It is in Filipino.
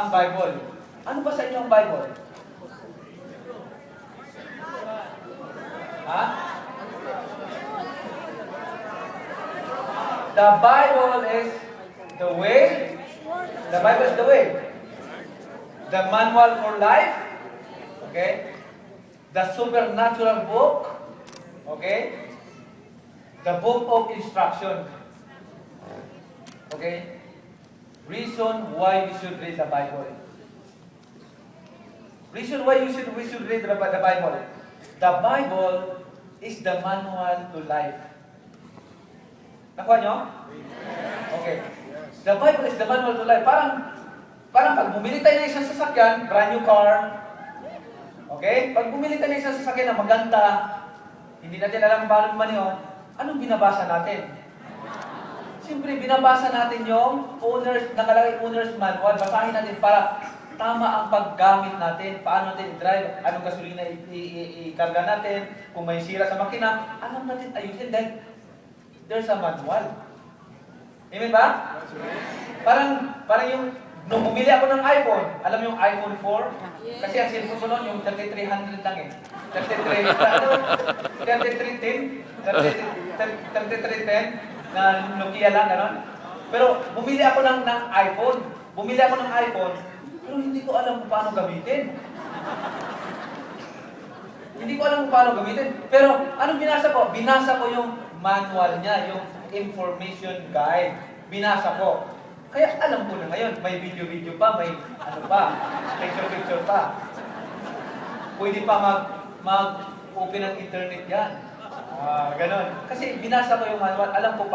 ang Bible. Ano ba sa inyo ang Bible? Ha? The Bible is the way. The Bible is the way. The manual for life. Okay? The supernatural book. Okay? The book of instruction. Okay? Reason why we should read the Bible. Reason why we should read the Bible. The Bible is the manual to life. Nakuha nyo? Okay. The Bible is the manual to life. Parang pag bumili tayo ng isang sasakyan, brand new car. Okay? Pag bumili tayo ng isang sasakyan na maganda, hindi natin alam paano maniho, anong binabasa natin? Siyempre, binabasa natin yung nakalagay owner's manual. Basahin natin para tama ang paggamit natin, paano natin i-drive, anong gasolina i-karga natin, kung may sira sa makina, alam natin ayusin dahil there's a manual. Amen ba? Parang yung, nung bumili ako ng iPhone, alam yung iPhone 4? Kasi ang cellphone ko noon, yung 3300 lang eh. 3310 na Nokia lang, gano'n. Pero bumili ako ng iPhone. Pero hindi ko alam kung paano gamitin. Pero anong binasa ko? Binasa ko yung manual niya, yung information guide. Binasa ko. Kaya alam ko na ngayon, may video-video pa, may ano pa, picture-picture pa. Pwede pa mag-open ng internet yan. Ganon. Kasi binasa ko yung manual, alam ko pa.